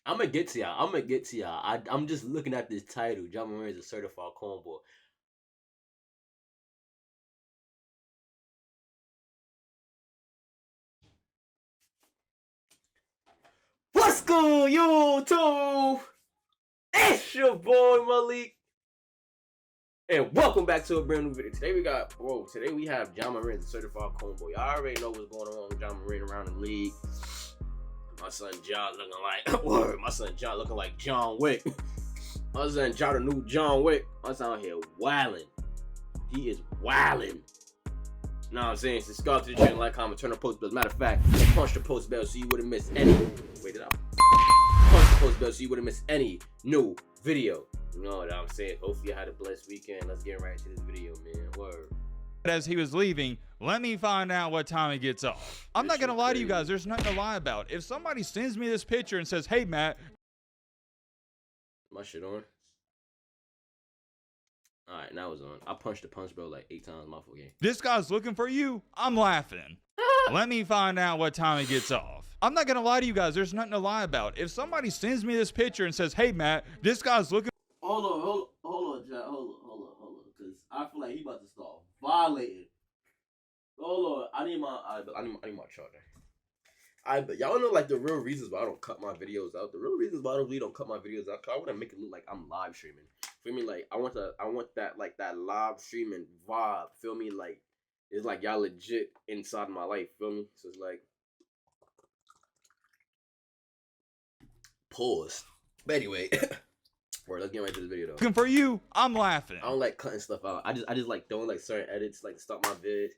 I'm gonna get to y'all. I'm gonna get to y'all. I'm just looking at this title. John Moran is a certified cornball. What's good, YouTube? It's your boy Malik. And welcome back to a brand new video. Today we have John Moran, the certified cornball. Y'all already know what's going on with John Moran around the league. My son John looking like John Wick. My son John, the new John Wick. My son out here wilding. He is wilding. Know what I'm saying? Subscribe to the channel, like, comment, turn on post bells. Matter of fact, punch the post bell so you wouldn't miss any. Wait it out. Punch the post bell so you wouldn't miss any new video. You know what I'm saying? Hopefully you had a blessed weekend. Let's get right into this video, man. Word. As he was leaving, let me find out what time he gets off. I'm not gonna lie to you guys, there's nothing to lie about. If somebody sends me this picture and says, hey Matt, my shit on. Alright, now it's on. I punched the punch bell like 8 times my full game. This guy's looking for you, I'm laughing. Let me find out what time he gets off. I'm not gonna lie to you guys, there's nothing to lie about. If somebody sends me this picture and says, hey Matt, this guy's looking. Hold on, John. Hold on. Cause I feel like he about to start violating. Hold on, I need my charger. Y'all know like the real reasons why I don't cut my videos out. The real reasons why I don't cut my videos out. Cause I want to make it look like I'm live streaming. Feel me? Like I want that like that live streaming vibe. Feel me? Like it's like y'all legit inside my life. Feel me? So it's like pause. But anyway. Let's get right to this video though. Looking for you, I'm laughing. I don't like cutting stuff out. I just like doing like certain edits, like to stop my vid.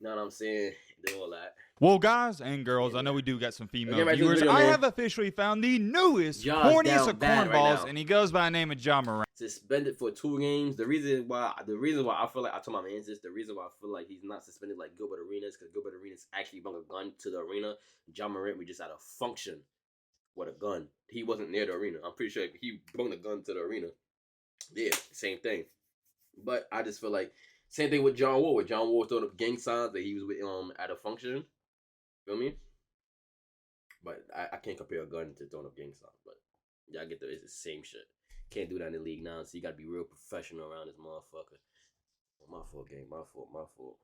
You know what I'm saying? Do all that. Well, guys and girls, I know we do got some female viewers. Video, I have officially found the newest, corniest of cornballs, right, and he goes by the name of John Moran. Suspended for 2 games. The reason why I feel like I told my man this. The reason why I feel like he's not suspended like Gilbert Arenas, because Gilbert Arenas actually brought a gun to the arena. John Moran, we just had a function with a gun. He wasn't near the arena. I'm pretty sure he brought a gun to the arena. Yeah, same thing. But I just feel like same thing with John Wall. John Wall throwing up gang signs that he was with at a function. Feel me? But I can't compare a gun to throwing up gang signs. But yeah, I get it's the same shit. Can't do that in the league now. So you gotta be real professional around this motherfucker. My fault, gang. My fault.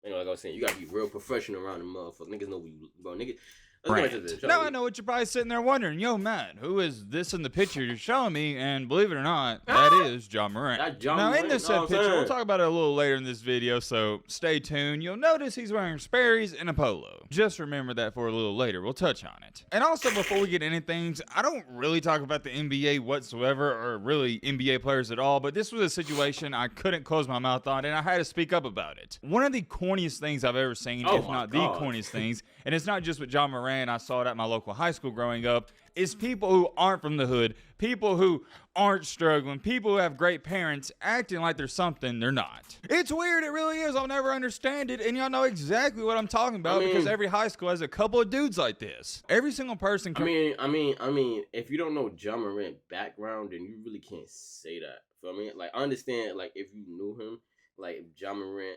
Anyway, like I was saying, you gotta be real professional around the motherfucker. Niggas know we, bro. Niggas. Now I know what you're probably sitting there wondering. Yo, Matt, who is this in the picture you're showing me? And believe it or not, that is John Moran. Now in this picture, we'll talk about it a little later in this video, so stay tuned. You'll notice he's wearing Sperry's and a polo. Just remember that for a little later. We'll touch on it. And also, before we get into things, I don't really talk about the NBA whatsoever, or really NBA players at all, but this was a situation I couldn't close my mouth on, and I had to speak up about it. One of the corniest things I've ever seen, if not the corniest things, and it's not just with John Moran, I saw it at my local high school growing up, is people who aren't from the hood, people who aren't struggling, people who have great parents acting like they're something they're not. It's weird, it really is. I'll never understand it, and y'all know exactly what I'm talking about because every high school has a couple of dudes like this. Every single person can. I mean, if you don't know John Moran background, then you really can't say that. Feel me? Like, I understand, like, if you knew him, like, John Moran,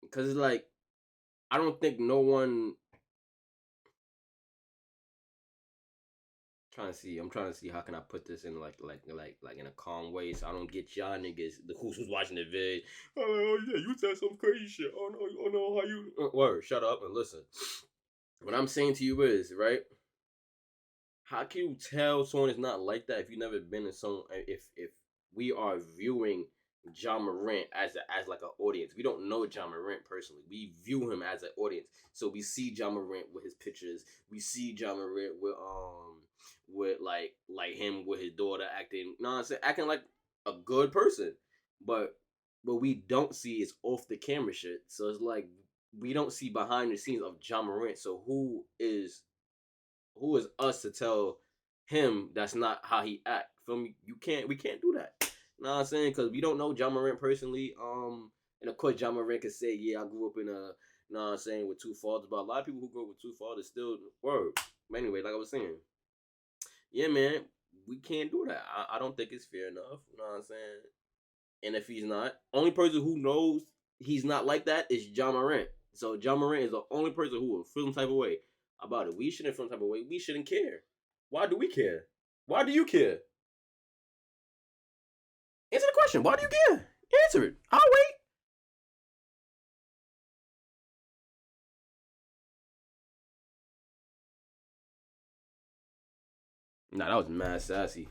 because it's like, I don't think no one. I'm trying to see how can I put this in like in a calm way so I don't get y'all niggas who's watching the vid. Oh yeah, you said some crazy shit. Oh no, how you word? Shut up and listen. What I'm saying to you is, right? How can you tell someone is not like that if you never been in some? If we are viewing John Morant as like an audience, we don't know John Morant personally. We view him as an audience, so we see John Morant with his pictures. We see John Morant with like him with his daughter acting, acting like a good person, but we don't see is off the camera shit. So it's like we don't see behind the scenes of John Morant. So who is us to tell him that's not how he act? Feel me? We can't do that. You know what I'm saying? Because we don't know John Morant personally. And of course John Morant can say, yeah, I grew up in a, you know what I'm saying, with 2 fathers. But a lot of people who grew up with 2 fathers still word. But anyway, like I was saying, yeah, man, we can't do that. I don't think it's fair enough. You know what I'm saying? And if he's not, only person who knows he's not like that is John Morant. So John Morant is the only person who will feel some type of way about it. We shouldn't feel some type of way. We shouldn't care. Why do we care? Why do you care? Answer the question. Why do you care? Answer it. I'll wait. Nah, that was mad sassy.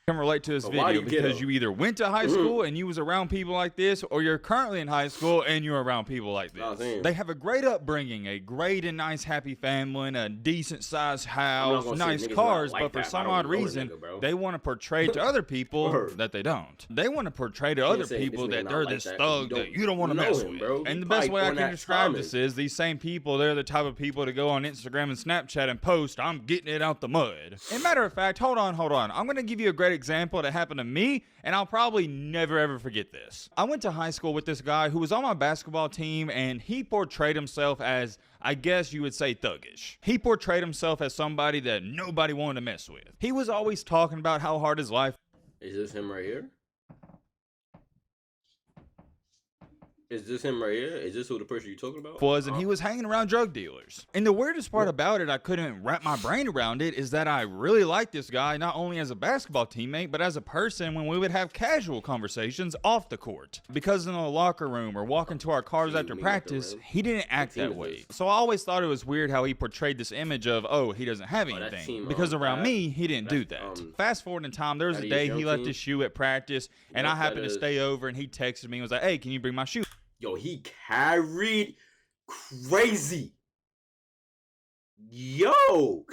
Can relate to this video because you either went to high school and you was around people like this, or you're currently in high school and you're around people like this. They have a great upbringing, a great and nice happy family, and a decent sized house, nice cars, but for some odd reason they want to portray to other people that they don't. They want to portray to other people that they're this thug that you don't want to mess with. And the best way I can describe this is these same people, they're the type of people to go on Instagram and Snapchat and post, I'm getting it out the mud. As a matter of fact, hold on. I'm going to give you a great example that happened to me, and I'll probably never ever forget this. I went to high school with this guy who was on my basketball team, and he portrayed himself as, I guess you would say, thuggish. He portrayed himself as somebody that nobody wanted to mess with. He was always talking about how hard his life. Is this him right here? Is this him right here? Is this who the person you're talking about? And he was hanging around drug dealers. And the weirdest part about it, I couldn't wrap my brain around it, is that I really liked this guy, not only as a basketball teammate, but as a person when we would have casual conversations off the court. Because in the locker room or walking to our cars after practice, he didn't act that way. So I always thought it was weird how he portrayed this image of, oh, he doesn't have anything. Because around me, he didn't do that. Fast forward in time, there was a day he left his shoe at practice, and I happened to stay over, and he texted me and was like, hey, can you bring my shoe? Yo, he carried crazy. Yo.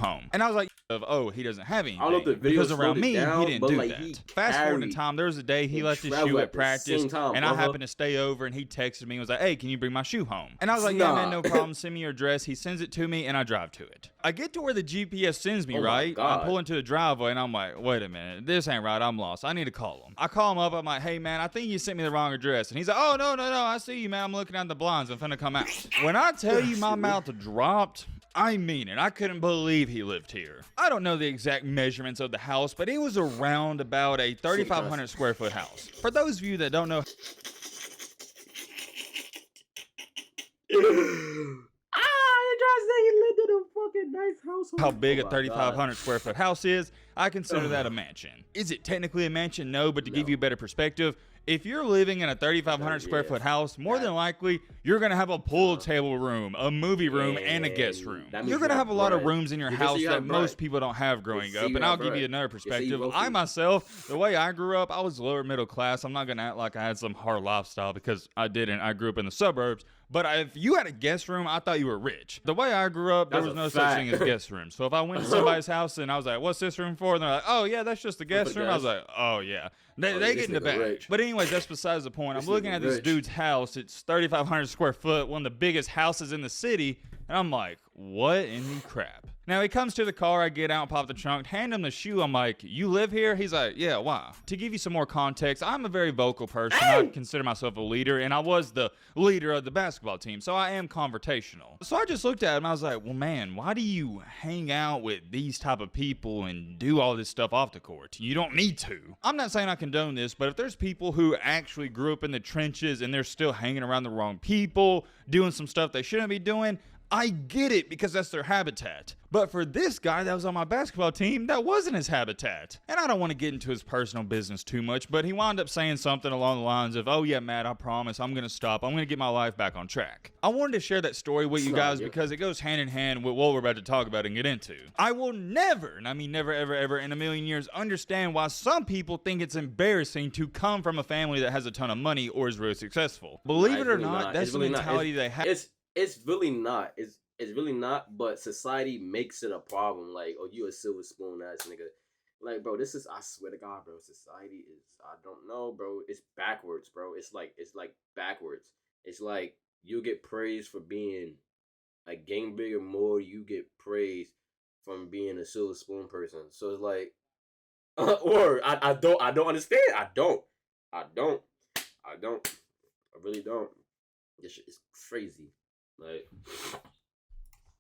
Home. And I was like, oh, he doesn't have anything. Because around me, he didn't do that. Fast forward in time, there was a day he left his shoe at practice, and I happened to stay over, and he texted me and was like, hey, can you bring my shoe home? And I was like, yeah, man, no problem. Send me your address. He sends it to me, and I drive to it. I get to where the GPS sends me, right? I pull into the driveway, and I'm like, wait a minute. This ain't right. I'm lost. I need to call him. I call him up. I'm like, hey, man, I think you sent me the wrong address. And he's like, oh, no. I see you, man. I'm looking at the blinds. I'm finna come out. When I tell you my mouth dropped, I mean it. I couldn't believe he lived here. I don't know the exact measurements of the house, but it was around about a 3,500 square foot house. For those of you that don't know, how big a 3,500 square foot house is, I consider that a mansion. Is it technically a mansion? No, but to give you a better perspective, if you're living in a 3,500 square foot house, more than likely, you're going to have a pool table room, a movie room, and a guest room. You're going to have a lot of rooms in your house that most people don't have growing up. And I'll give you another perspective. I myself, the way I grew up, I was lower middle class. I'm not going to act like I had some hard lifestyle because I didn't. I grew up in the suburbs. But if you had a guest room, I thought you were rich. The way I grew up, there was no such thing as guest rooms. So if I went to somebody's house and I was like, what's this room for? And they're like, oh, yeah, that's just the guest room. I was like, oh, yeah. They get in the bag. But anyways, that's besides the point. I'm looking at this dude's house. It's 3,500 square foot, one of the biggest houses in the city. And I'm like, what in the crap? Now he comes to the car, I get out, pop the trunk, hand him the shoe. I'm like, you live here? He's like, yeah, why? To give you some more context, I'm a very vocal person. I consider myself a leader, and I was the leader of the basketball team, so I am confrontational. So I just looked at him, I was like, well, man, why do you hang out with these type of people and do all this stuff off the court? You don't need to. I'm not saying I condone this, but if there's people who actually grew up in the trenches and they're still hanging around the wrong people, doing some stuff they shouldn't be doing, I get it because that's their habitat. But for this guy that was on my basketball team, that wasn't his habitat. And I don't want to get into his personal business too much, but he wound up saying something along the lines of, oh yeah, Matt, I promise I'm going to stop. I'm going to get my life back on track. I wanted to share that story with you guys because it goes hand in hand with what we're about to talk about and get into. I will never, and I mean never, ever, ever in a million years, understand why some people think it's embarrassing to come from a family that has a ton of money or is really successful. Believe it or not, that's the mentality they have. It's really not. It's really not, but society makes it a problem. Like, oh, you a silver spoon ass nigga. Like, bro, this is, I swear to God, bro, society is, I don't know, bro. It's backwards, bro. It's like backwards. It's like you get praised for being a gang bigger more. You get praised from being a silver spoon person. So it's like, or I don't understand. I really don't. This shit is crazy. Like,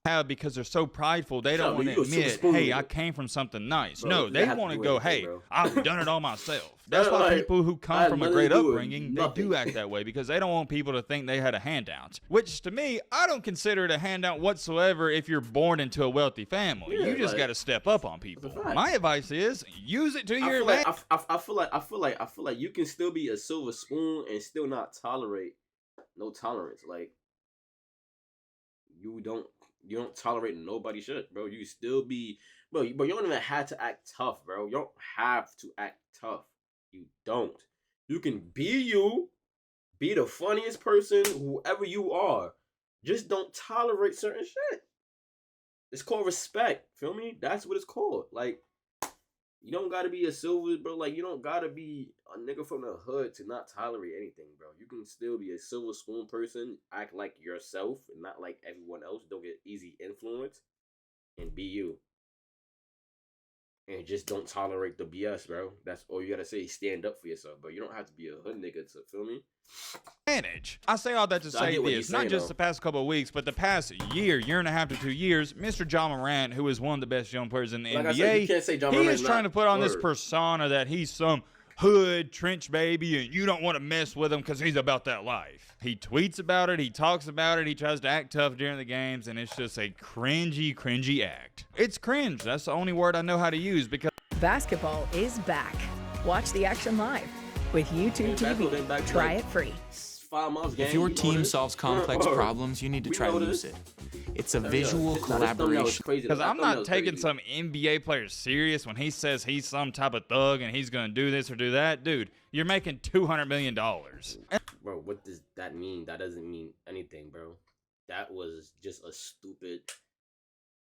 have because they're so prideful they don't want to admit, hey, I came from something nice. Bro, no, they want to go, hey, I've done it all myself. That's why people who come from a great upbringing, they do act that way because they don't want people to think they had a handout. Which to me, I don't consider it a handout whatsoever if you're born into a wealthy family. You just got to step up on people. My advice is use it to your advantage. I feel like you can still be a silver spoon and still not tolerate no tolerance. Like you don't tolerate nobody shit, bro. You still be, bro. You don't even have to act tough, bro. You don't have to act tough. You don't. You can be you, be the funniest person, whoever you are. Just don't tolerate certain shit. It's called respect. Feel me? That's what it's called. Like, you don't gotta be a silver, bro. Like, you don't gotta be a nigga from the hood to not tolerate anything, bro. You can still be a silver spoon person, act like yourself, and not like everyone else. Don't get easy influence, and be you. And just don't tolerate the BS, bro. That's all you gotta say. Stand up for yourself, bro. You don't have to be a hood nigga to, feel me? Advantage. I say all that to say this, not just the past couple of weeks, but the past year and a half to 2 years, Mr. Ja Morant, who is one of the best young players in the NBA, said, you can't say Ja he Morant's is trying to put on this persona that he's some hood trench baby and you don't want to mess with him because he's about that life. He tweets about it, he talks about it, he tries to act tough during the games, and it's just a cringy act. It's cringe. That's the only word I know how to use because basketball is back. Watch the action live with YouTube TV. Try it free. If your team solves complex problems, you need to try Lucid. It's a visual collaboration. Because I'm not taking some NBA player serious when he says he's some type of thug and he's going to do this or do that. Dude, you're making $200 million. Bro, what does that mean? That doesn't mean anything, bro. That was just a stupid...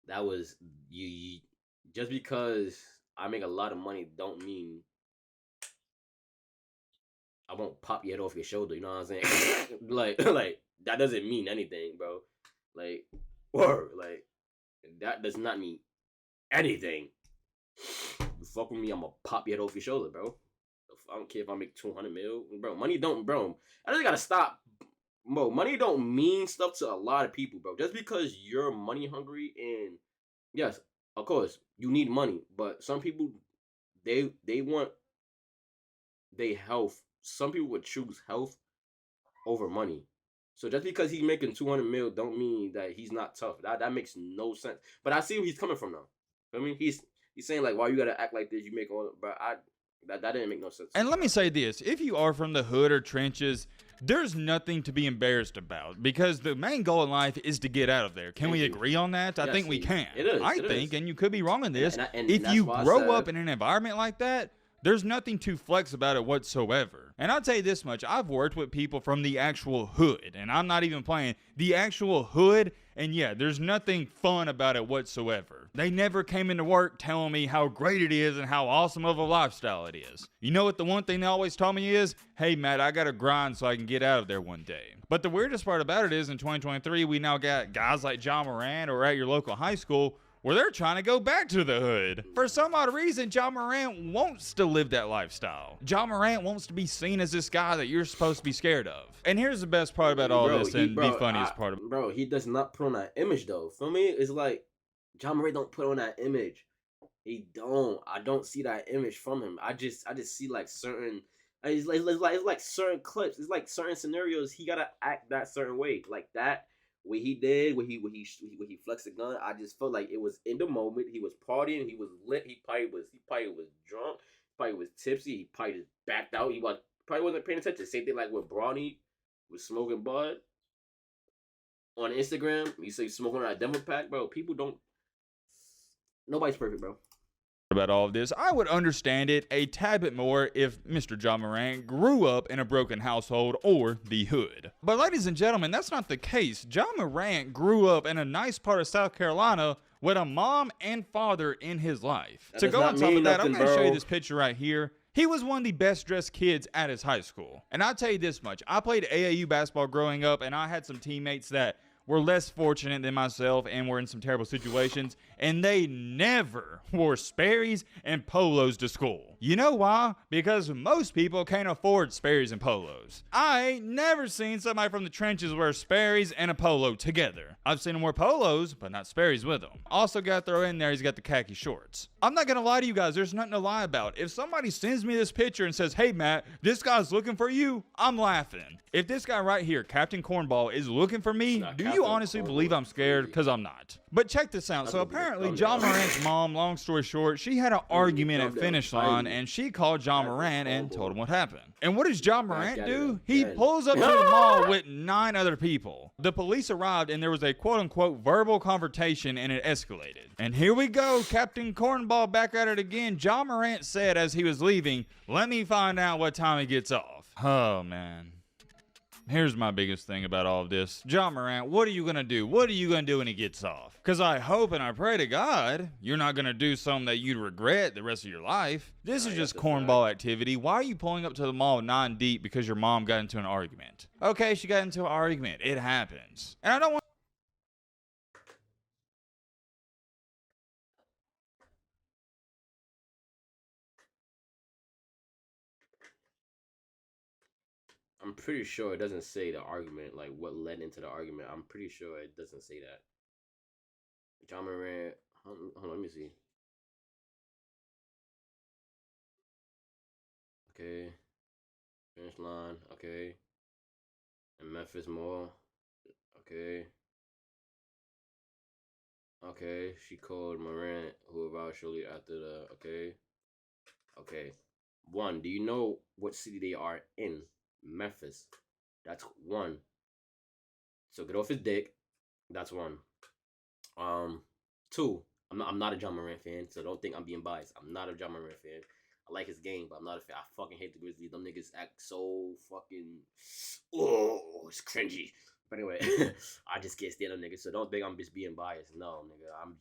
That was... you. Just because I make a lot of money don't mean I won't pop your head off your shoulder, you know what I'm saying? like that doesn't mean anything, bro. Like, word, like that does not mean anything. You fuck with me, I'm gonna pop your head off your shoulder, bro. I don't care if I make 200 mil, bro. Money don't, bro. I just gotta stop, bro. Money don't mean stuff to a lot of people, bro. Just because you're money hungry and yes, of course you need money, but some people they want their health. Some people would choose health over money. So just because he's making 200 mil don't mean that he's not tough. That makes no sense. But I see where he's coming from now. I mean, he's saying like, why you gotta act like this? You make all, but that didn't make no sense. And let me say this: if you are from the hood or trenches, there's nothing to be embarrassed about because the main goal in life is to get out of there. Can we agree on that? I think we can. It is. I think, and you could be wrong in this. If you grow up in an environment like that, there's nothing to flex about it whatsoever. And I'll tell you this much, I've worked with people from the actual hood, and I'm not even playing the actual hood, and yeah, there's nothing fun about it whatsoever. They never came into work telling me how great it is and how awesome of a lifestyle it is. You know what the one thing they always tell me is, hey Matt, I gotta grind so I can get out of there one day. But the weirdest part about it is in 2023, we now got guys like Ja Morant or at your local high school where they're trying to go back to the hood. For some odd reason, Ja Morant wants to live that lifestyle. Ja Morant wants to be seen as this guy that you're supposed to be scared of. And here's the best part about all this and the funniest part of it. Bro, he does not put on that image though. For me, it's like, Ja Morant don't put on that image. He don't. I don't see that image from him. I just see like certain, it's like certain clips. It's like certain scenarios he gotta act that certain way. Like that. What he did, when he flexed the gun, I just felt like it was in the moment. He was partying, he was lit, he probably was drunk, probably was tipsy, he probably just backed out. He probably wasn't paying attention. Same thing like with Bronny was smoking bud on Instagram. You say smoking on a demo pack, bro. People don't. Nobody's perfect, bro. About all of this, I would understand it a tad bit more if Mr. Ja Morant grew up in a broken household or the hood. But ladies and gentlemen, that's not the case. Ja Morant grew up in a nice part of South Carolina with a mom and father in his life. To go on top of that, I'm going to show you this picture right here. He was one of the best dressed kids at his high school. And I'll tell you this much, I played AAU basketball growing up and I had some teammates that were less fortunate than myself and were in some terrible situations, and they never wore Sperry's and polos to school. You know why? Because most people can't afford Sperry's and polos. I ain't never seen somebody from the trenches wear Sperry's and a polo together. I've seen him wear polos, but not Sperry's with them. Also got to throw in there, he's got the khaki shorts. I'm not gonna lie to you guys, there's nothing to lie about. If somebody sends me this picture and says, hey Matt, this guy's looking for you, I'm laughing. If this guy right here, Captain Cornball, is looking for me, do you honestly believe I'm scared? Because I'm not. But check this out. So apparently John Morant's mom, long story short, she had an argument at finish line and she called John Morant and told him what happened. And what does John Morant do? He pulls up to the mall with 9 other people. The police arrived and there was a quote unquote verbal confrontation and it escalated. And here we go, Captain Cornball back at it again. John Morant said as he was leaving, let me find out what time he gets off. Oh man. Here's my biggest thing about all of this. John Morant, what are you going to do? What are you going to do when he gets off? Because I hope and I pray to God you're not going to do something that you'd regret the rest of your life. This is just cornball activity. Why are you pulling up to the mall 9 deep because your mom got into an argument? Okay, she got into an argument. It happens. And I don't want I'm pretty sure it doesn't say the argument, like what led into the argument. I'm pretty sure it doesn't say that. John Morant, hold on, let me see. Okay. Finish line, okay. And Memphis Mall, okay. Okay, she called Morant, who arrived shortly after the, okay. Okay. 1, do you know what city they are in? Memphis. That's 1. So get off his dick. That's 1. 2. I'm not a John Morant fan, so don't think I'm being biased. I'm not a John Morant fan. I like his game, but I'm not a fan. I fucking hate the Grizzlies. Them niggas act so fucking. Oh, it's cringy. But anyway, I just can't stand them niggas. So don't think I'm just being biased. No, nigga. I'm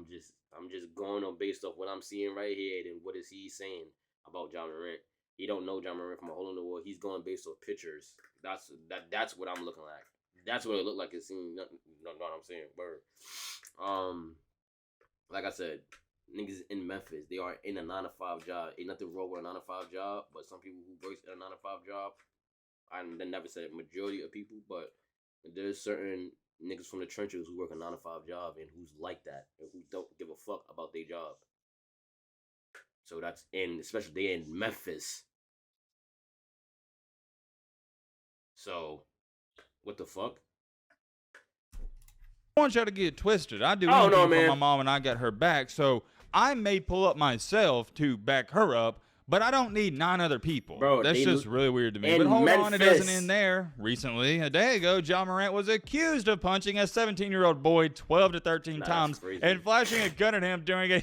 just going on based off what I'm seeing right here and what is he saying about John Morant. He don't know John Morant from a hole in the wall. He's going based on pictures. That's what I'm looking like. That's what it looked like. It seemed. Know what I'm saying? Word. Like I said, niggas in Memphis, they are in a 9-to-5 job. Ain't nothing wrong with a 9-to-5 job, but some people who work in a 9-to-5 job, I never said majority of people, but there's certain niggas from the trenches who work a 9-to-5 job and who's like that and who don't give a fuck about their job. So that's especially they in Memphis. So, what the fuck? I want y'all to get it twisted. I do anything for my mom and I got her back, so I may pull up myself to back her up, but I don't need 9 other people. Bro, that's just really weird to me. But hold on, it doesn't end there. Recently, a day ago, John Morant was accused of punching a 17-year-old boy 12 to 13 times and flashing a gun at him during a...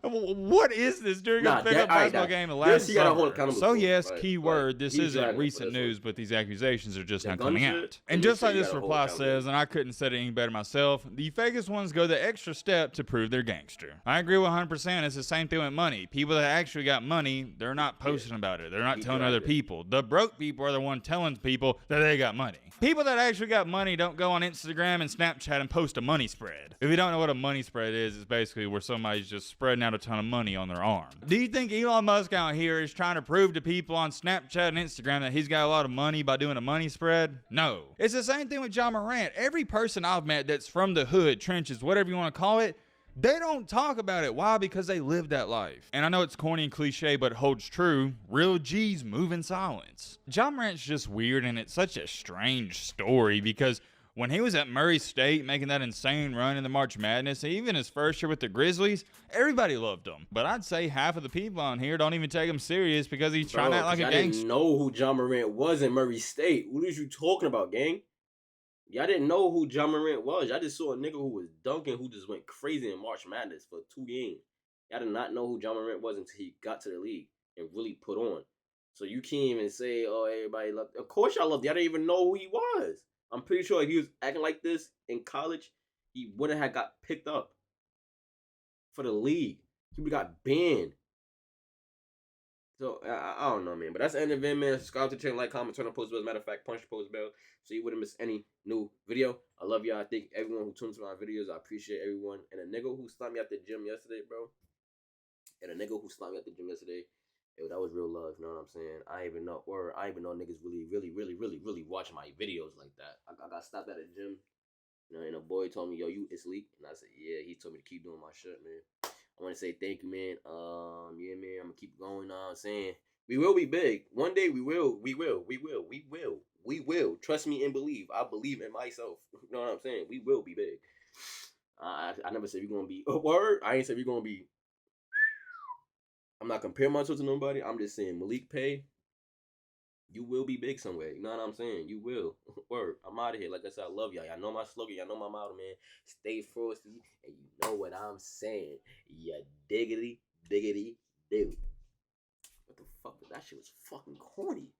What is this during a pickup basketball game last summer? So yes, keyword, this isn't recent news, but these accusations are just now coming out. And just like this reply says, and I couldn't say it any better myself, the fakest ones go the extra step to prove they're gangster. I agree 100%. It's the same thing with money. People that actually got money, they're not posting about it. They're not telling other people. The broke people are the one telling people that they got money. People that actually got money don't go on Instagram and Snapchat and post a money spread. If you don't know what a money spread is, it's basically where somebody's just spreading out a ton of money on their arm. Do you think Elon Musk out here is trying to prove to people on Snapchat and Instagram that he's got a lot of money by doing a money spread? No. It's the same thing with John Morant. Every person I've met that's from the hood, trenches, whatever you want to call it, they don't talk about it. Why? Because they live that life. And I know it's corny and cliche, but it holds true. Real G's move in silence. John Morant's just weird, and it's such a strange story because when he was at Murray State making that insane run in the March Madness, even his first year with the Grizzlies, everybody loved him. But I'd say half of the people on here don't even take him serious because he's trying to act like a gangster. I didn't know who John Morant was in Murray State. What is you talking about, gang? Y'all didn't know who John Morant was. Y'all just saw a nigga who was dunking who just went crazy in March Madness for 2 games. Y'all did not know who John Morant was until he got to the league and really put on. So you can't even say, oh, everybody loved. Of course y'all loved. Y'all didn't even know who he was. I'm pretty sure if he was acting like this in college, he wouldn't have got picked up for the league. He would have got banned. So, I don't know, man. But that's the end of it, man. Subscribe to the channel, like, comment, turn on post bell. As a matter of fact, punch the post bell so you wouldn't miss any new video. I love y'all. I thank everyone who tunes to my videos. I appreciate everyone. And a nigga who stopped me at the gym yesterday, bro. And a nigga who slapped me at the gym yesterday, yo, that was real love. You know what I'm saying? I even know niggas really watch my videos like that. I got stopped at a gym, you know, and a boy told me, yo, you Itsleek, and I said, yeah. He told me to keep doing my shit, man. I want to say thank you, man. Yeah, man, I'm gonna keep going. You know what I'm saying? We will be big. One day we will. Trust me and believe. I believe in myself. You know what I'm saying? We will be big. I never said we're gonna be a word. I ain't said we're gonna be. I'm not comparing myself to nobody. I'm just saying Malik Pay, you will be big somewhere. You know what I'm saying? You will. Word. I'm out of here. Like I said, I love y'all. Y'all know my slogan. Y'all know my motto, man. Stay frosty. And you know what I'm saying. Ya diggity do. What the fuck? That shit was fucking corny.